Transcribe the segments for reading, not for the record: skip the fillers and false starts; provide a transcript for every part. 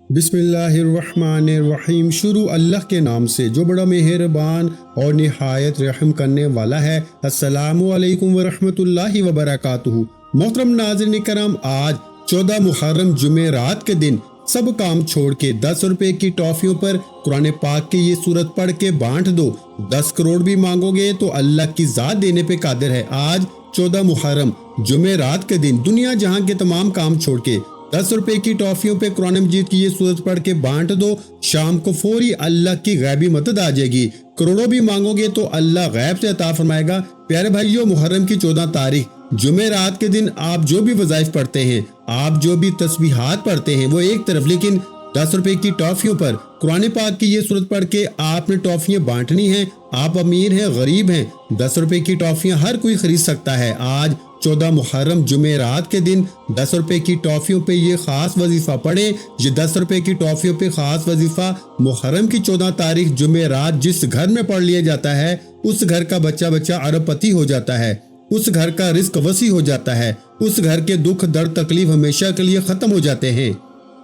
बिस्मिल्लाहिर्रहमानिर्रहीम। शुरू अल्लाह के नाम से जो बड़ा मेहरबान और निहायत रहम करने वाला है। अस्सलामु अलैकुम वरहमतुल्लाहि वबरकातुहू। मोहतरम नाज़रीन करम, आज 14 मुहर्रम जुमेरात के दिन सब काम छोड़ के 10 रुपए की टॉफियों पर कुरान पाक की ये सूरत पढ़ के बांट दो। 10 करोड़ भी मांगोगे तो अल्लाह की जात देने पे कादिर है। आज 14 मुहर्रम जुमेरात के दिन दुनिया जहां के तमाम काम छोड़ के 10 रुपए की टॉफियों पे कुरान मजीद की ये सूरत पढ़ के बांट दो। शाम को फौरी अल्लाह की गैबी मदद आ जाएगी। करोड़ों भी मांगोगे तो अल्लाह गैब से अता फरमाएगा। प्यारे भाइयों, मुहर्रम की 14 तारीख जुमेरात के दिन आप जो भी वज़ाइफ पढ़ते हैं, आप जो भी तस्बीहात पढ़ते हैं, वो एक तरफ, लेकिन 10 रुपए की टॉफियों पर कुरान पाक की ये सूरत पढ़ के आपने टॉफियां बांटनी हैं। आप अमीर हैं, गरीब हैं, 10 रुपए की टॉफियां हर कोई खरीद सकता है। आज 14 मुहर्रम जुमेरात के दिन 10 रुपए की टॉफियों पे ये खास वजीफा पढ़े। ये 10 रुपए की टॉफियों पे खास वजीफा मुहर्रम की 14 तारीख जुमेरात जिस घर में पढ़ लिया जाता है, उस घर का बच्चा अरबपति हो जाता है, उस घर का रिस्क वसी हो जाता है, उस घर के दुख दर्द तकलीफ हमेशा के लिए खत्म हो जाते हैं।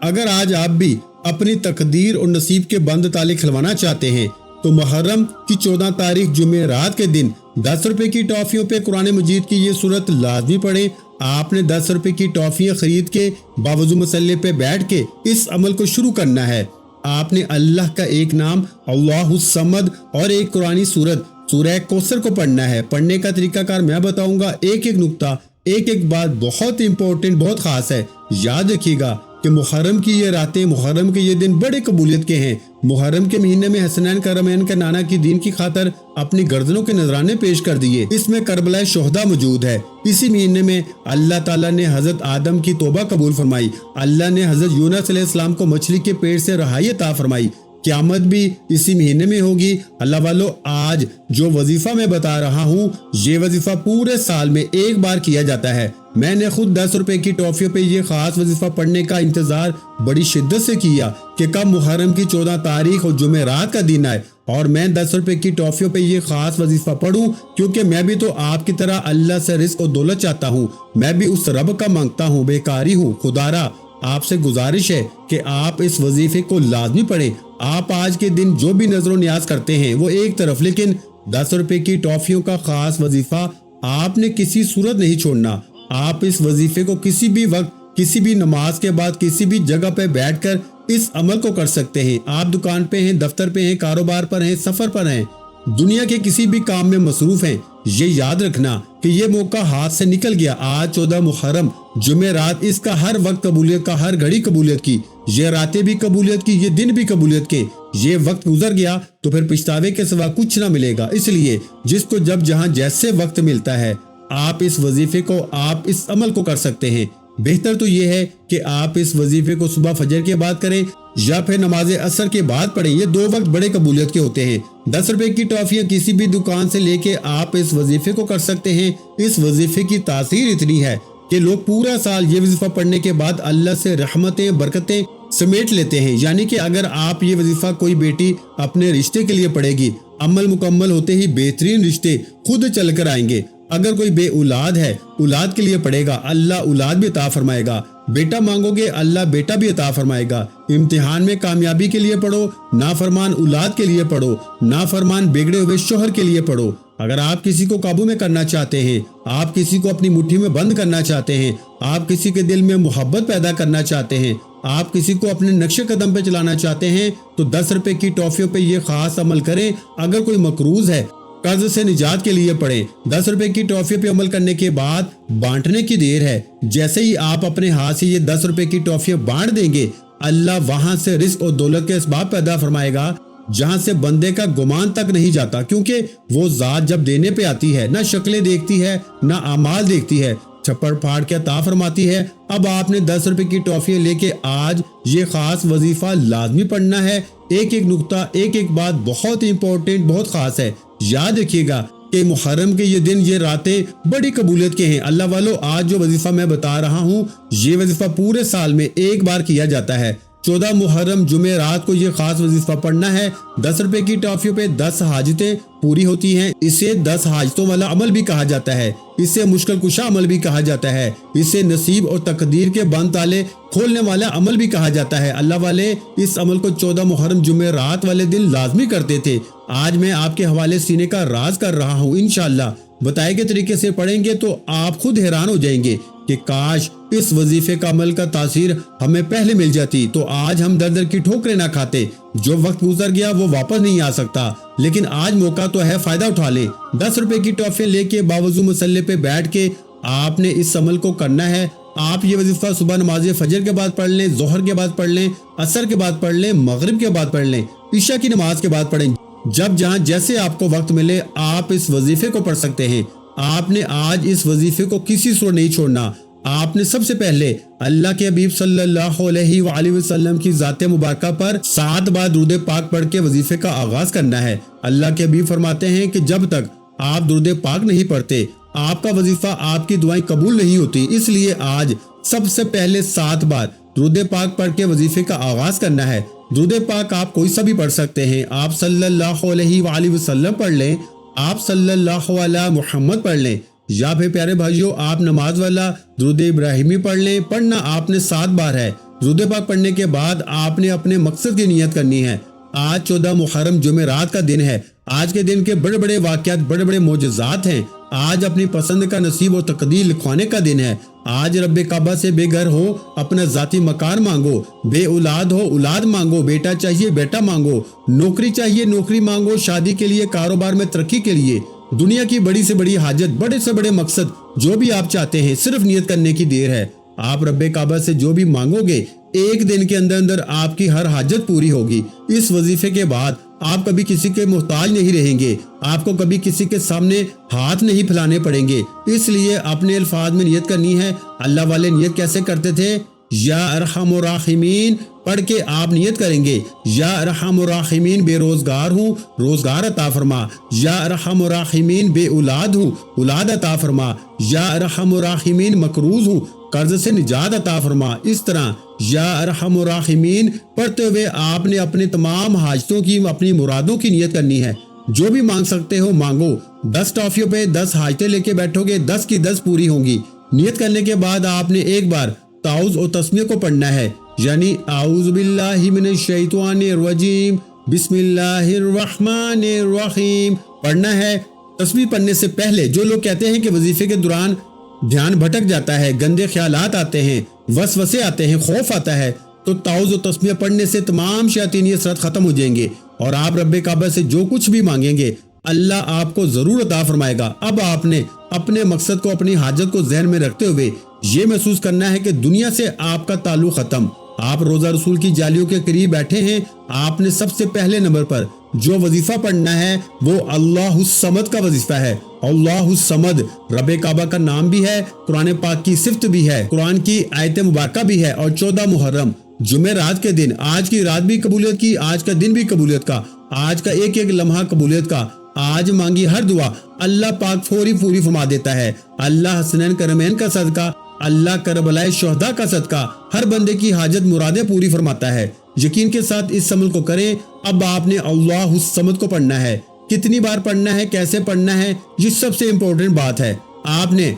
अगर आज आप भी अपनी तकदीर और नसीब के बंद ताले खिलवाना चाहते हैं तो मुहर्रम की 14 तारीख जुमेरात के दिन 10 रुपए की टॉफियों पे कुरान मजीद की ये सूरत लाजमी पढ़ें। आपने 10 रुपए की टॉफियां खरीद के बावजू मसल्ले पे बैठ के इस अमल को शुरू करना है। आपने अल्लाह का एक नाम अल्लाहुस समद और एक कुरानी सूरत सूरह कौसर को पढ़ना है। पढ़ने का तरीकाकार मैं बताऊंगा, एक एक नुक्ता, एक एक बात बहुत इंपॉर्टेंट, बहुत खास है। याद रखिएगा कि मुहर्रम की ये रातें, मुहर्रम के ये दिन बड़े कबूलियत के हैं। मुहर्रम के महीने में हसनैन करमैन के नाना की दीन की खातर अपनी गर्दनों के नजराने पेश कर दिए। इसमें करबला शोहदा मौजूद है। इसी महीने में अल्लाह ताला ने हजरत आदम की तौबा कबूल फरमाई। अल्लाह ने हजरत यूनुस अलैहिस्सलाम को मछली के पेट से रहाई अता फरमाई। क़यामत भी इसी महीने में होगी। अल्लाह वालों, आज जो वजीफा मैं बता रहा हूँ, ये वजीफा पूरे साल में एक बार किया जाता है। मैंने खुद 10 रुपए की टॉफियों पे ये खास वजीफा पढ़ने का इंतजार बड़ी शिद्दत से किया कि कब मुहर्रम की 14 तारीख और जुमेरात का दिन आए और मैं 10 रुपए की टॉफियों पे ये खास वजीफा पढ़ूं, क्योंकि मैं भी तो आपकी तरह अल्लाह से रिस्क और दौलत चाहता हूँ। मैं भी उस रब का मांगता हूँ, बेकारी हूँ। खुदारा, आपसे गुजारिश है कि आप इस वजीफे को लाजमी पढ़ें। आप आज के दिन जो भी नजर न्याज करते हैं वो एक तरफ, लेकिन 10 रुपए की टॉफियों का खास वजीफा आपने किसी सूरत नहीं छोड़ना। आप इस वजीफे को किसी भी वक्त, किसी भी नमाज के बाद, किसी भी जगह पे बैठकर इस अमल को कर सकते हैं। आप दुकान पे हैं, दफ्तर पे हैं, कारोबार पर हैं, सफर पर हैं, दुनिया के किसी भी काम में मसरूफ हैं, ये याद रखना कि ये मौका हाथ से निकल गया। आज 14 मुहर्रम जुमेरात, इसका हर वक्त कबूलियत का, हर घड़ी कबूलियत की, ये रातें भी कबूलियत की, ये दिन भी कबूलियत के। ये वक्त गुजर गया तो फिर पछतावे के सिवा कुछ ना मिलेगा। इसलिए जिसको जब जहां जैसे वक्त मिलता है, आप इस वजीफे को, आप इस अमल को कर सकते हैं। बेहतर तो ये है कि आप इस वजीफे को सुबह फजर के बाद करें या फिर नमाज असर के बाद पढ़ें। ये 2 वक्त बड़े कबूलियत के होते हैं। 10 रुपए की टॉफियां किसी भी दुकान से लेके आप इस वजीफे को कर सकते हैं। इस वजीफे की तासीर इतनी है कि लोग पूरा साल ये वजीफा पढ़ने के बाद अल्लाह से रहमतें, बरकतें समेट लेते हैं। यानी कि अगर आप ये वजीफा कोई बेटी अपने रिश्ते के लिए पढ़ेगी, अमल मुकम्मल होते ही बेहतरीन रिश्ते खुद चल कर आएंगे। अगर कोई बे औलाद है, औलाद के लिए पढ़ेगा, अल्लाह औलाद भी अता फरमाएगा। बेटा मांगोगे, अल्लाह बेटा भी अता फरमाएगा। इम्तिहान में कामयाबी के लिए पढ़ो, नाफरमान औलाद के लिए पढ़ो, नाफरमान बिगड़े हुए शोहर के लिए पढ़ो। अगर आप किसी को काबू में करना चाहते हैं, आप किसी को अपनी मुट्ठी में बंद करना चाहते हैं, आप किसी के दिल में मोहब्बत पैदा करना चाहते हैं, आप किसी को अपने नक्शे कदम पे चलाना चाहते हैं, तो 10 रुपए की टॉफियों पे ये खास अमल करें। अगर कोई मकरूज है, कर्ज से निजात के लिए पढ़ें। 10 रुपए की टॉफियों पे अमल करने के बाद बांटने की देर है। जैसे ही आप अपने हाथ से ये 10 रुपए की टॉफियां बांट देंगे, अल्लाह वहां से रिस्क और दौलत के असबाब पैदा फरमाएगा जहां से बंदे का गुमान तक नहीं जाता। क्योंकि वो जात जब देने पे आती है, ना शक्लें देखती है, ना अमाल देखती है, छप्पड़ फाड़ के अता फरमाती है। अब आपने 10 रुपए की टॉफियां लेके आज ये खास वजीफा लाजमी पढ़ना है। एक एक नुक्ता, एक एक बात बहुत इंपॉर्टेंट, बहुत खास है। याद रखिएगा कि मुहर्रम के ये दिन, ये रातें बड़ी कबूलियत के हैं। अल्लाह वालों, आज जो वजीफा मैं बता रहा हूँ, ये वजीफा पूरे साल में एक बार किया जाता है। 14 मुहर्रम जुमेरात को ये खास वजीफा पढ़ना है। 10 रुपए की टॉफियों पे 10 हाजतें पूरी होती हैं। इसे 10 हाजतों वाला अमल भी कहा जाता है। इसे मुश्किल कुशा अमल भी कहा जाता है। इसे नसीब और तकदीर के बंद ताले खोलने वाला अमल भी कहा जाता है। अल्लाह वाले इस अमल को 14 मुहर्रम जुमेरात वाले दिन लाजमी करते थे। आज मैं आपके हवाले सीने का राज कर रहा हूँ। इंशाअल्लाह बताए गए तरीके से पढ़ेंगे तो आप खुद हैरान हो जाएंगे कि काश इस वजीफे का अमल का तासीर हमें पहले मिल जाती तो आज हम दर दर की ठोकरें ना खाते। जो वक्त गुजर गया वो वापस नहीं आ सकता, लेकिन आज मौका तो है, फायदा उठा ले। 10 रुपए की टॉफी लेके बावजू मसल्ले पे बैठ के आपने इस अमल को करना है। आप ये वजीफा सुबह नमाज फजर के बाद पढ़ लें, जोहर के बाद पढ़ लें, असर के बाद पढ़ लें, मगरिब के बाद पढ़ लें, ईशा की नमाज के बाद पढ़ें। जब जहाँ जैसे आपको वक्त मिले आप इस वजीफे को पढ़ सकते हैं। आपने आज इस वजीफे को किसी सूरत नहीं छोड़ना। आपने सबसे पहले अल्लाह के हबीब सल्लल्लाहु अलैहि वसल्लम की ज़ात मुबारका पर 7 बार दुरूद पाक पढ़ के वजीफे का आगाज करना है। अल्लाह के हबीब फरमाते हैं कि जब तक आप दुरूद पाक नहीं पढ़ते आपका वजीफा, आपकी दुआएं कबूल नहीं होती। इसलिए आज सबसे पहले 7 बार दुरूद पाक पढ़ के वजीफे का आगाज करना है। दुरूद पाक आप कोई सा भी पढ़ सकते हैं। आप सल्लल्लाहु अलैहि वसल्लम पढ़ लें, आप सल्लल्लाहु अला मुहम्मद पढ़ लें, या फिर प्यारे भाइयों आप नमाज वाला दुरूद इब्राहिमी पढ़ लें। पढ़ना आपने 7 बार है। दुरूद पाक पढ़ने के बाद आपने अपने मकसद की नियत करनी है। आज 14 मुहर्रम जुमेरात का दिन है। आज के दिन के बड़े बड़े वाक़यात, बड़े बड़े मोजज़ात हैं। आज अपनी पसंद का नसीब और तकदीर लिखवाने का दिन है। आज रब्बे काबा से बेघर हो अपना जाती मकान मांगो, बे औलाद हो औलाद मांगो, बेटा चाहिए बेटा मांगो, नौकरी चाहिए नौकरी मांगो, शादी के लिए, कारोबार में तरक्की के लिए, दुनिया की बड़ी से बड़ी हाजत, बड़े से बड़े मकसद जो भी आप चाहते हैं, सिर्फ नियत करने की देर है। आप रब्बे काबा से जो भी मांगोगे एक दिन के अंदर अंदर आपकी हर हाजत पूरी होगी। इस वजीफे के बाद आप कभी किसी के मोहताज नहीं रहेंगे। आपको कभी किसी के सामने हाथ नहीं फैलाने पड़ेंगे। इसलिए अपने अल्फाज में नियत करनी है। अल्लाह वाले नियत कैसे करते थे? या अरहमुर राहिमीन पढ़ के आप नियत करेंगे, या अरहमुर राहिमीन बेरोजगार हूँ रोजगार अता फरमा, या अरहमुर राहिमीन बे औलाद हूँ औलाद अता फरमा, या अरहमुर राहिमीन मकरूज हूँ कर्ज से निजात अता फरमा। इस तरह या अरहमुर राहिमीन पढ़ते हुए आपने अपने तमाम हाजतों की, अपनी मुरादों की नियत करनी है। जो भी मांग सकते हो मांगो। 10 टॉफियों पे 10 हाजतें लेके बैठोगे, 10 की 10 पूरी होंगी। नियत करने के बाद आपने एक बार ताउज़ और तस्मीह को पढ़ना है, यानी आऊज़ु बिल्लाहि मिनश शैतानिर रजीम बिस्मिल्लाहिर रहमानिर रहीम पढ़ना है। तस्मीह पढ़ने से पहले जो लोग कहते हैं कि वजीफे के दौरान ध्यान भटक जाता है, गंदे ख्यालात आते हैं, वसवसे आते हैं, खौफ आता है, तो ताउज़ और तस्मीह पढ़ने से तमाम शैतानी असरात खत्म हो जाएंगे और आप रब्बे काबा से जो कुछ भी मांगेंगे अल्लाह आपको जरूर अता फरमाएगा। अब आपने अपने मकसद को, अपनी हाजत को ज़हन में रखते हुए ये महसूस करना है कि दुनिया से आपका ताल्लुक खत्म। आप रोजा रसूल की जालियों के करीब बैठे हैं। आपने सबसे पहले नंबर पर जो वजीफा पढ़ना है वो अल्लाहुस समद का वजीफा है। अल्लाहुस समद रब्बे काबा का नाम भी है, कुरान पाक की सिफ्त भी है, कुरान की आयत मुबारका भी है। और 14 मुहर्रम जुमेरात के दिन, आज की रात भी कबूलियत की, आज का दिन भी कबूलियत का, आज का एक एक लम्हा कबूलियत का। आज मांगी हर दुआ अल्लाह पाक फौरी पूरी फरमा देता है। अल्लाह हसनैन करमैन का सदका, अल्लाह करबलाए शोहदा का सदका हर बंदे की हाजत मुरादें पूरी फरमाता है। यकीन के साथ इस अमल को करें। अब आपने अल्लाहुस समद को पढ़ना है। कितनी बार पढ़ना है, कैसे पढ़ना है, ये सबसे इम्पोर्टेंट बात है। आपने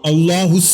अल्लाहुस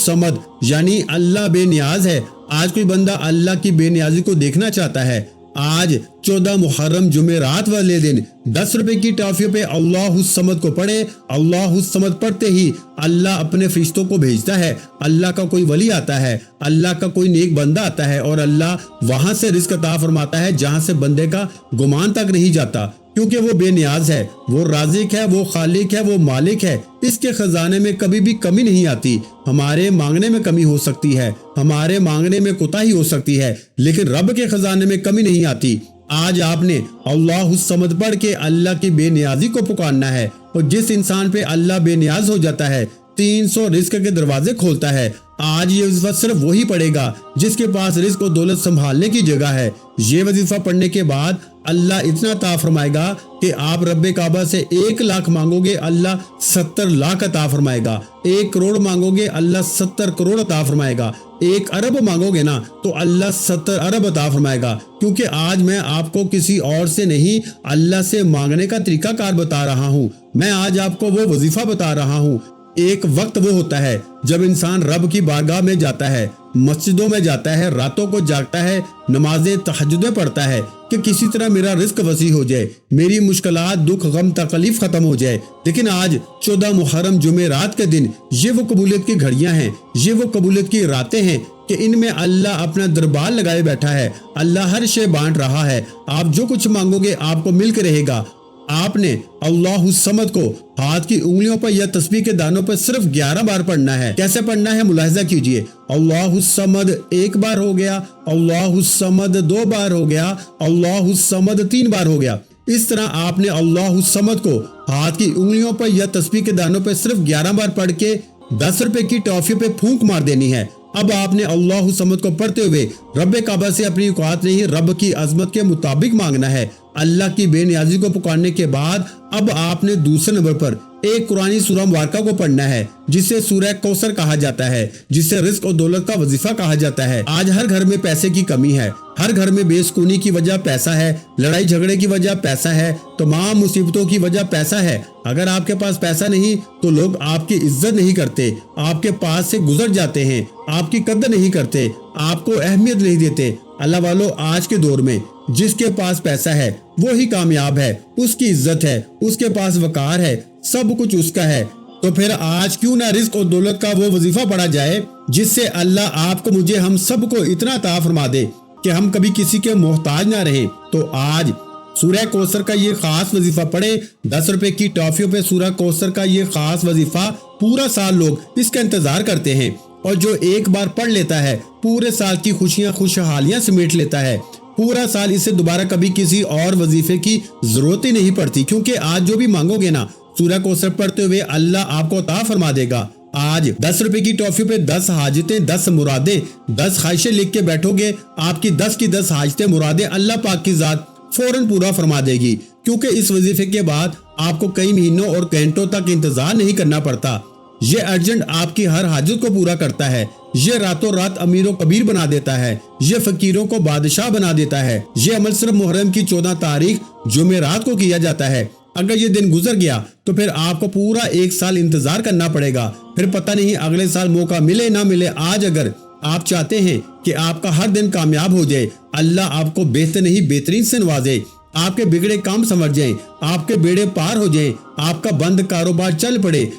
समद यानी अल्लाह बेनियाज है। आज कोई बंदा अल्लाह की बेनियाजी को देखना चाहता है। आज 14 मुहर्रम जुमेरात वाले दिन 10 रुपए की टॉफियों पे अल्लाहुस समद को पढ़े। अल्लाहुस समद पढ़ते ही अल्लाह अपने फरिश्तों को भेजता है। अल्लाह का कोई वली आता है, अल्लाह का कोई नेक बंदा आता है और अल्लाह वहां से रिज़्क अता फरमाता है जहां से बंदे का गुमान तक नहीं जाता, क्योंकि वो बेनियाज है, वो राज़िक है, वो खालिक है, वो मालिक है। इसके खजाने में कभी भी कमी नहीं आती। हमारे मांगने में कमी हो सकती है, हमारे मांगने में कोताही हो सकती है, लेकिन रब के खजाने में कमी नहीं आती। आज आपने अल्लाहुस समद पढ़ के अल्लाह की बेनियाजी को पुकारना है और जिस इंसान पे अल्लाह बेनियाज हो जाता है 300 रिज़्क के दरवाजे खोलता है। आज ये वजीफा सिर्फ वही पढ़ेगा जिसके पास रिज़्क और दौलत संभालने की जगह है। ये वजीफा पढ़ने के बाद अल्लाह इतना अता फरमाएगा कि आप रब्बे काबा से 1 लाख मांगोगे अल्लाह 70 लाख अता फरमाएगा। 1 करोड़ मांगोगे अल्लाह 70 करोड़ अता फरमाएगा। 1 अरब मांगोगे ना तो अल्लाह 70 अरब अता फरमाएगा। क्योंकि आज मैं आपको किसी और से नहीं अल्लाह से मांगने का तरीका कार बता रहा हूँ। मैं आज आपको वो वजीफा बता रहा हूँ। एक वक्त वो होता है जब इंसान रब की बारगाह में जाता है, मस्जिदों में जाता है, रातों को जागता है, नमाजें तहज्जुदें पढ़ता है कि किसी तरह मेरा रिस्क वसी हो जाए, मेरी मुश्किलात, दुख, गम, तकलीफ खत्म हो जाए। लेकिन आज 14 मुहर्रम जुमेरात के दिन ये वो कबूलियत की घड़ियां हैं, ये वो कबूलियत की रातें हैं कि इनमें अल्लाह अपना दरबार लगाए बैठा है। अल्लाह हर शे बांट रहा है। आप जो कुछ मांगोगे आपको मिल के रहेगा। आपने अल्लाहु समद को हाथ की उंगलियों पर या तस्बीह के दानों पर सिर्फ 11 बार पढ़ना है। कैसे पढ़ना है मुलाहिजा कीजिए। अल्लाहु समद 1 बार हो गया, अल्लाहु समद 2 बार हो गया, अल्लाहु समद 3 बार हो गया। इस तरह आपने अल्लाहु समद को हाथ की उंगलियों पर या तस्बीह के दानों पर सिर्फ 11 बार पढ़ के 10 रुपए की टॉफी पे फूंक मार देनी है। अब आपने अल्लाहु समद को पढ़ते हुए रब्बे काबा से अपनी औकात नहीं, रब की अजमत के मुताबिक मांगना है। अल्लाह की बेनियाजी को पुकारने के बाद अब आपने दूसरे नंबर पर एक कुरानी सूरह मुबारका को पढ़ना है, जिसे सूरह कौसर कहा जाता है, जिसे रिस्क और दौलत का वजीफा कहा जाता है। आज हर घर में पैसे की कमी है, हर घर में बेसुकूनी की वजह पैसा है, लड़ाई झगड़े की वजह पैसा है, तमाम मुसीबतों की वजह पैसा है। अगर आपके पास पैसा नहीं तो लोग आपकी इज्जत नहीं करते, आपके पास से गुजर जाते हैं, आपकी कदर नहीं करते, आपको अहमियत नहीं देते। अल्लाह वालों, आज के दौर में जिसके पास पैसा है वो ही कामयाब है, उसकी इज्जत है, उसके पास वकार है, सब कुछ उसका है। तो फिर आज क्यों ना रिस्क और दौलत का वो वजीफा पढ़ा जाए जिससे अल्लाह आपको, मुझे, हम सबको इतना अता फरमा दे कि हम कभी किसी के मोहताज ना रहे। तो आज सूरह कौसर का ये खास वजीफा पढ़े। 10 रुपए की टॉफियों पे सूरह कौसर का ये खास वजीफा पूरा साल लोग इसका इंतजार करते हैं, और जो एक बार पढ़ लेता है पूरे साल की खुशियां खुशहालियां समेट लेता है। पूरा साल इसे दोबारा कभी किसी और वजीफे की जरूरत ही नहीं पड़ती, क्योंकि आज जो भी मांगोगे ना सूरह कौसर पढ़ते हुए अल्लाह आपको अता फरमा देगा। आज 10 रुपए की टॉफी पे 10 हाजतें, 10 मुरादें, 10 ख्वाहिशें लिख के बैठोगे, आपकी 10 की 10 हाजतें, मुरादें अल्लाह पाक की जात फौरन पूरा फरमा देगी। क्योंकि इस वजीफे के बाद आपको कई महीनों और घंटों तक इंतजार नहीं करना पड़ता। ये अर्जेंट आपकी हर हाजत को पूरा करता है। ये रातों रात अमीरों कबीर बना देता है। ये फकीरों को बादशाह बना देता है। ये अमल सिर्फ मुहर्रम की 14 तारीख जुमेरात को किया जाता है। अगर ये दिन गुजर गया तो फिर आपको पूरा 1 साल इंतजार करना पड़ेगा। फिर पता नहीं अगले साल मौका मिले ना मिले। आज अगर आप चाहते हैं कि आपका हर दिन कामयाब हो जाए, अल्लाह आपको बेहतर नहीं बेहतरीन से नवाजे, आपके बिगड़े काम संवर जाए, आपके बेड़े पार हो जाए, आपका बंद कारोबार चल पड़े,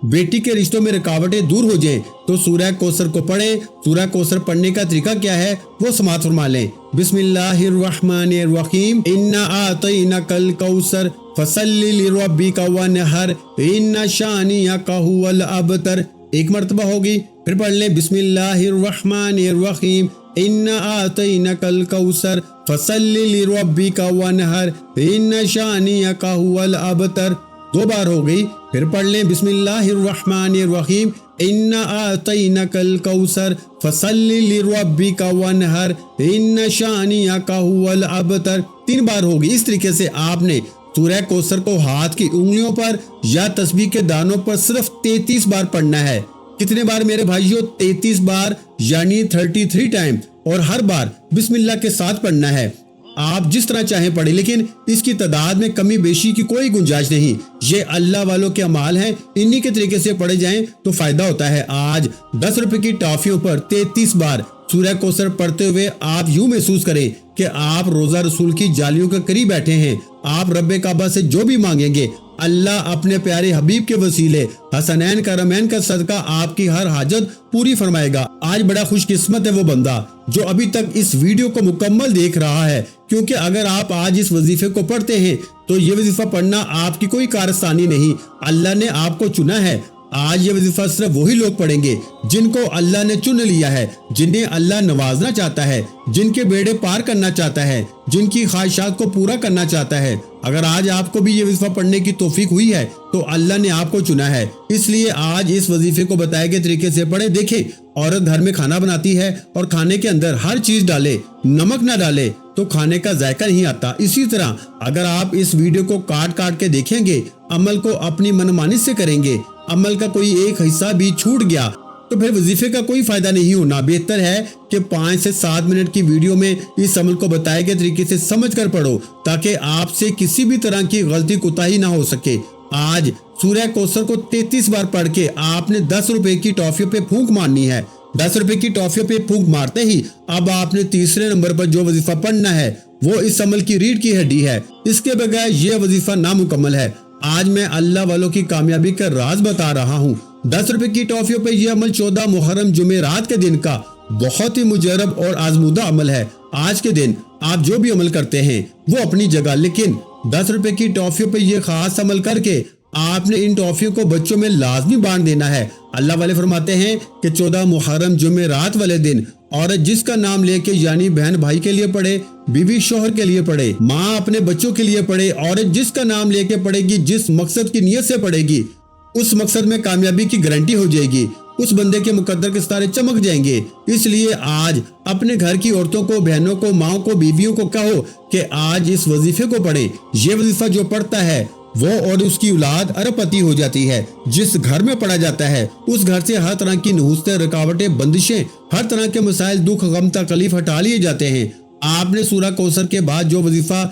बेटी के रिश्तों में रुकावटें दूर हो जाएं, तो सूरह कौसर को पढ़ें। सूरह कौसर पढ़ने का तरीका क्या है वो समाअत फरमा लें। बिस्मिल्लाहिर्रहमानिर्रहीम, इन्ना आतैनाकल कौसर फसल्लि लिरब्बिका वनहर इन्ना शानिअका हुवल अबतर। एक मर्तबा होगी, फिर पढ़ लें बिस्मिल्लाहिर्रहमानिर्रहीम, इन्ना आतैनाकल कौसर फसल्लि लिरब्बिका वनहर इन्ना शानिअका हुवल अबतर। 2 बार हो गई, फिर पढ़ लें बिस्मिल्लाहिर्रहमानिर्रहीम, इन्ना आतैनाकल कौसर फसल्लि लिरब्बिका वनहर इन्ना शानिअका हुवल अबतर। 3 बार होगी। इस तरीके से आपने सूरह कौसर को हाथ की उंगलियों पर या तस्बीह के दानों पर सिर्फ 33 बार पढ़ना है। कितने बार मेरे भाइयों? 33 बार, यानी 33 टाइम, और हर बार बिस्मिल्लाह के साथ पढ़ना है। आप जिस तरह चाहें पढ़े, लेकिन इसकी तादाद में कमी बेशी की कोई गुंजाइश नहीं। ये अल्लाह वालों के अमाल हैं, इन्हीं के तरीके से पढ़े जाएं तो फायदा होता है। आज 10 रुपए की टॉफियों पर 33 बार सूरह कौसर पढ़ते हुए आप यूं महसूस करें कि आप रोजा रसूल की जालियों के करीब बैठे हैं। आप रब्बे काबा से जो भी मांगेंगे, अल्लाह अपने प्यारे हबीब के वसीले हसनैन करमैन का सदका आपकी हर हाजत पूरी फरमाएगा। आज बड़ा खुशकिस्मत है वो बंदा जो अभी तक इस वीडियो को मुकम्मल देख रहा है, क्योंकि अगर आप आज इस वजीफे को पढ़ते हैं तो ये वजीफा पढ़ना आपकी कोई कारस्तानी नहीं, अल्लाह ने आपको चुना है। आज ये वजीफा सिर्फ वही लोग पढ़ेंगे जिनको अल्लाह ने चुन लिया है, जिन्हें अल्लाह नवाजना चाहता है, जिनके बेड़े पार करना चाहता है, जिनकी ख्वाहिशात को पूरा करना चाहता है। अगर आज आपको भी ये वजीफा पढ़ने की तौफीक हुई है तो अल्लाह ने आपको चुना है। इसलिए आज इस वजीफे को बताए गए तरीके से पढ़े। देखे, औरत घर में खाना बनाती है और खाने के अंदर हर चीज डाले, नमक ना डाले तो खाने का जायका नहीं आता। इसी तरह अगर आप इस वीडियो को काट काट के देखेंगे, अमल को अपनी मनमानी से करेंगे, अमल का कोई एक हिस्सा भी छूट गया तो फिर वजीफे का कोई फायदा नहीं होना। बेहतर है कि 5 से 7 मिनट की वीडियो में इस अमल को बताए गए तरीके से समझ कर पढ़ो, ताकि आपसे किसी भी तरह की गलती कोताही ना हो सके। आज सूरह कौसर को 33 बार पढ़ के आपने 10 रुपए की टॉफियों पे फूंक मारनी है। 10 रुपए की टॉफियों पे फूंक मारते ही अब आपने तीसरे नंबर पर जो वजीफा पढ़ना है वो इस अमल की रीढ़ की हड्डी है। इसके बगैर ये वजीफा नामुकम्मल है। आज मैं अल्लाह वालों की कामयाबी का राज बता रहा हूँ। 10 रुपए की टॉफियों पे ये अमल 14 मुहर्रम जुमेरात के दिन का बहुत ही मुजरब और आजमूदा अमल है। आज के दिन आप जो भी अमल करते हैं वो अपनी जगह, लेकिन 10 रुपए की टॉफियों पे ये खास अमल करके आपने इन टॉफियों को बच्चों में लाजमी बांट देना है। अल्लाह वाले फरमाते हैं कि 14 मुहर्रम जुमेरात वाले दिन औरत जिसका नाम लेके यानी बहन भाई के लिए पढ़े, बीवी शोहर के लिए पढ़े, माँ अपने बच्चों के लिए पढ़े, औरत जिसका नाम लेके पढ़ेगी, जिस मकसद की नीयत से पढ़ेगी उस मकसद में कामयाबी की गारंटी हो जाएगी। उस बंदे के मुकद्दर के सितारे चमक जाएंगे। इसलिए आज अपने घर की औरतों को, बहनों को, माओ को, बीवियों को कहो कि आज इस वजीफे को पढ़े। ये वजीफा जो पढ़ता है वो और उसकी औलाद अरबपति हो जाती है। जिस घर में पढ़ा जाता है उस घर से हर तरह की नहुस्तें, रुकावटें, बंदिशें, हर तरह के मसाइल, दुख, गम, तकलीफ हटा लिए जाते हैं। आपने सूरह कौसर के बाद जो वजीफा,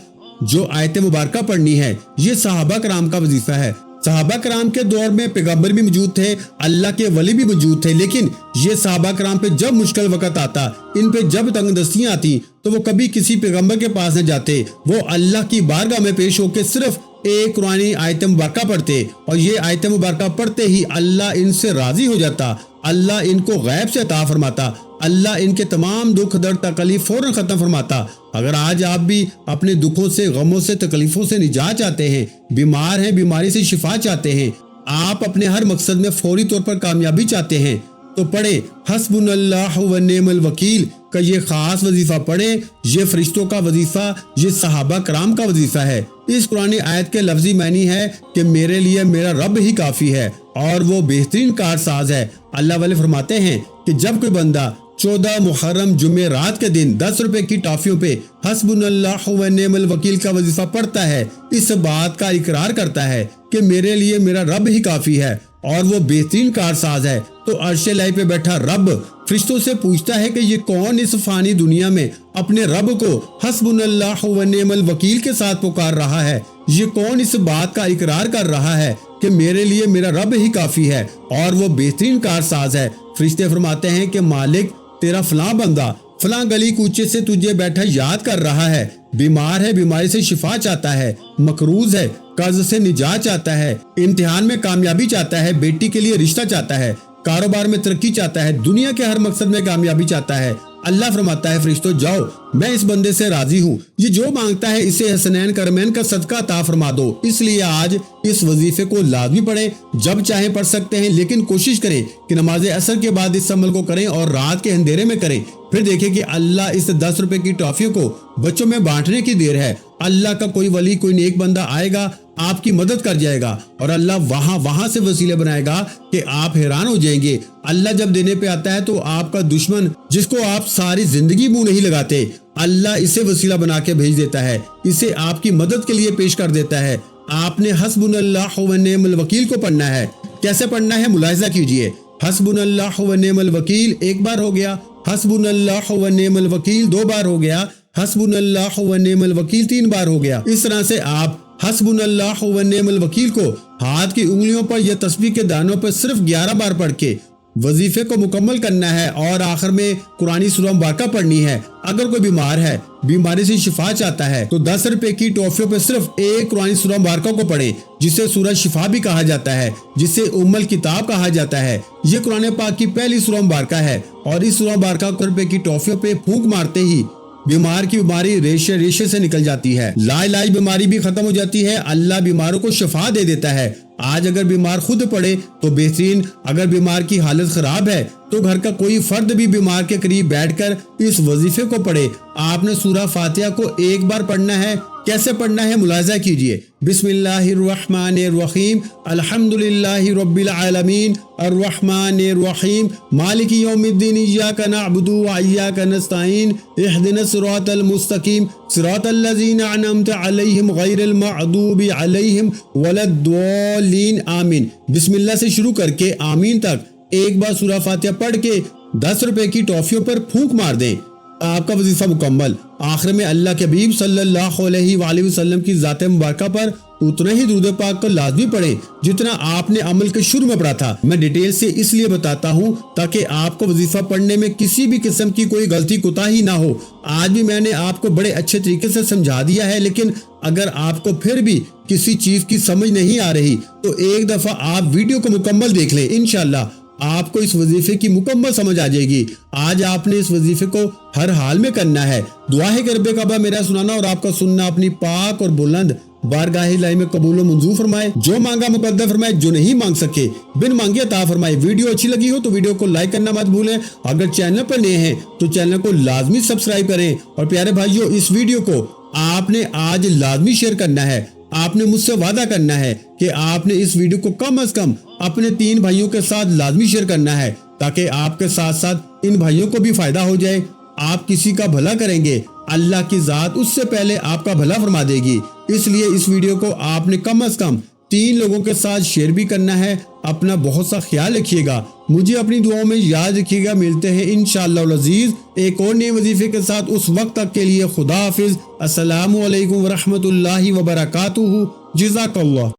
जो आयत मुबारका पढ़नी है, ये सहाबा कराम का वजीफा है। सहाबा कराम के दौर में पैगंबर भी मौजूद थे, अल्लाह के वली भी मौजूद थे, लेकिन ये सहाबा कराम पे जब मुश्किल वक्त आता, इन पे जब तंगदस्तियां आती, तो वो कभी किसी पैगंबर के पास न जाते। वो अल्लाह की बारगाह में पेश होकर सिर्फ एक कुरानी आयत मुबारका पढ़ते और ये आयत मुबारका पढ़ते ही अल्लाह इनसे राजी हो जाता। अल्लाह इनको गैब से अता फरमाता। अल्लाह इनके तमाम दुख, दर्द, तकलीफ फौरन खत्म फरमाता। अगर आज आप भी अपने दुखों से, गमों से, तकलीफों से निजात चाहते हैं, बीमार हैं, बीमारी से शिफा चाहते हैं, आप अपने हर मकसद में फौरी तौर पर कामयाबी चाहते हैं, तो पढ़े हस्बुनल्लाहु व निअमल वकील का ये खास वजीफा पढ़े। ये फरिश्तों का वजीफा, ये सहाबा कराम का वजीफा है। इस कुरानी आयत के लफ्जी मानी है कि मेरे लिए मेरा रब ही काफी है और वो बेहतरीन कारसाज है। अल्लाह वाले फरमाते हैं कि जब कोई बंदा 14 मुहर्रम जुमेरात के दिन 10 रुपए की टॉफियों पे हस्बुनल्लाहु व निअमल वकील का वजीफा पढ़ता है, इस बात का इकरार करता है कि मेरे लिए मेरा रब ही काफी है और वो बेहतरीन कारसाज है, तो अर्शे लाई पे बैठा रब फरिश्तों से पूछता है कि ये कौन इस फानी दुनिया में अपने रब को हस्बुनल्लाहु व निअमल वकील के साथ पुकार रहा है। ये कौन इस बात का इकरार कर रहा है कि मेरे लिए मेरा रब ही काफी है और वो बेहतरीन कारसाज है। फरिश्ते फरमाते हैं कि मालिक, तेरा फलां बंदा फलां गली कूचे से तुझे बैठा याद कर रहा है, बीमार है, बीमारी से शिफा चाहता है, मकरूज है, कर्ज से निजात चाहता है, इम्तिहान में कामयाबी चाहता है, बेटी के लिए रिश्ता चाहता है, कारोबार में तरक्की चाहता है, दुनिया के हर मकसद में कामयाबी चाहता है। अल्लाह फरमाता है फरिश्तों जाओ, मैं इस बंदे से राजी हूँ, ये जो मांगता है इसे हसनैन करमैन का सदका अता फरमा दो। इसलिए आज इस वजीफे को लाजमी पढ़ें, जब चाहे पढ़ सकते हैं, लेकिन कोशिश करें कि नमाज असर के बाद इस अमल को करें और रात के अंधेरे में करें। फिर देखें कि अल्लाह इस 10 रुपए की टॉफियों को बच्चों में बांटने की देर है। अल्लाह का कोई वली, कोई नेक बंदा आएगा, आपकी मदद कर जाएगा और अल्लाह वहां से वसीले बनाएगा कि आप हैरान हो जाएंगे। अल्लाह जब देने पे आता है तो आपका दुश्मन, जिसको आप सारी जिंदगी मुंह नहीं लगाते, अल्लाह इसे वसीला बना के भेज देता है, इसे आपकी मदद के लिए पेश कर देता है। आपने हस्बुनल्लाहु व निअमल वकील को पढ़ना है। कैसे पढ़ना है मुलाहिजा कीजिए। हस्बुनल्लाहु व निअमल वकील एक बार हो गया, हस्बुनल्लाहु व निअमल वकील 2 बार हो गया, हस्बुनल्लाहु व निअमल वकील 3 बार हो गया। इस तरह से आप हस्बुनल्लाहु व निअमल वकील को हाथ की उंगलियों पर या तस्बीह के दानों पर सिर्फ 11 बार पढ़ के वजीफे को मुकम्मल करना है और आखिर में कुरानी सूरह मुबारका पढ़नी है। अगर कोई बीमार है, बीमारी से शिफा चाहता है, तो 10 रुपए की टॉफियों पे सिर्फ एक कुरानी सूरह मुबारका को पढ़े, जिसे सूरह शिफा भी कहा जाता है, जिसे उम्मुल किताब कहा जाता है। ये कुरान पाक की पहली सूरह मुबारका है और इस सूरह मुबारका रुपए की टॉफियों पे फूंक मारते ही बीमार की बीमारी रेशे रेशे से निकल जाती है, लाइलाज बीमारी भी खत्म हो जाती है। अल्लाह बीमारों को शिफा दे देता है। आज अगर बीमार खुद पड़े तो बेहतरीन, अगर बीमार की हालत खराब है तो घर का कोई फर्द भी बीमार के करीब बैठकर इस वजीफे को पढ़े। आपने सूरह फातिहा को एक बार पढ़ना है। कैसे पढ़ना है मुलाहिजा कीजिए। बिस्मिल्लाहिर्रहमानिर्रहीम, अल्हम्दुलिल्लाहि रब्बिल आलमीन, अर्रहमानिर्रहीम, मालिकि यौमिद्दीन, इय्याका नअबुदु व इय्याका नस्तईन, इहदिनस सिरातल मुस्तकीम, सिरातल लज़ीना अनअमता अलैहिम गैरिल मग़दूबि अलैहिम वलद्दॉलीन, आमीन। बिस्मिल्लाह से शुरू करके आमीन तक एक बार सूरह फातिहा पढ़ के 10 रुपए की टॉफियों पर फूंक मार दें, आपका वजीफा मुकम्मल। आखिर में अल्लाह के हबीब सल्लल्लाहु अलैहि वसल्लम की ज़ात मुबारका पर उतना ही दुरूद पाक को लाजमी पढ़ें जितना आपने अमल के शुरू में पढ़ा था। मैं डिटेल से इसलिए बताता हूँ ताकि आपको वजीफा पढ़ने में किसी भी किस्म की कोई गलती कोताही ना हो। आज भी मैंने आपको बड़े अच्छे तरीके से समझा दिया है, लेकिन अगर आपको फिर भी किसी चीज की समझ नहीं आ रही तो एक दफा आप वीडियो को मुकम्मल देख लें, इंशाल्लाह आपको इस वजीफे की मुकम्मल समझ आ जाएगी। आज आपने इस वजीफे को हर हाल में करना है। दुआ है कि रब्बे काबा मेरा सुनाना और आपका सुनना अपनी पाक और बुलंद बारगाह इलाही में कबूल व मंजूर फरमाए। जो मांगा मुकद्दर फरमाए, जो नहीं मांग सके बिन मांगे अता फरमाए। वीडियो अच्छी लगी हो तो वीडियो को लाइक करना मत भूलें। अगर चैनल पर नए हैं तो चैनल को लाजमी सब्सक्राइब करें। और प्यारे भाइयों, इस वीडियो को आपने आज लाजमी शेयर करना है। आपने मुझसे वादा करना है कि आपने इस वीडियो को कम से कम अपने 3 भाइयों के साथ लाजमी शेयर करना है, ताकि आपके साथ साथ इन भाइयों को भी फायदा हो जाए। आप किसी का भला करेंगे, अल्लाह की जात उससे पहले आपका भला फरमा देगी। इसलिए इस वीडियो को आपने कम से कम 3 लोगों के साथ शेयर भी करना है। अपना बहुत सा ख्याल रखिएगा, मुझे अपनी दुआओं में याद रखिएगा। मिलते हैं इंशाअल्लाह अज़ीज एक और नए वजीफे के साथ। उस वक्त तक के लिए खुदा हाफिज। अस्सलामु अलैकुम व रहमतुल्लाहि व बरकातुहू। जज़ाकल्लाह।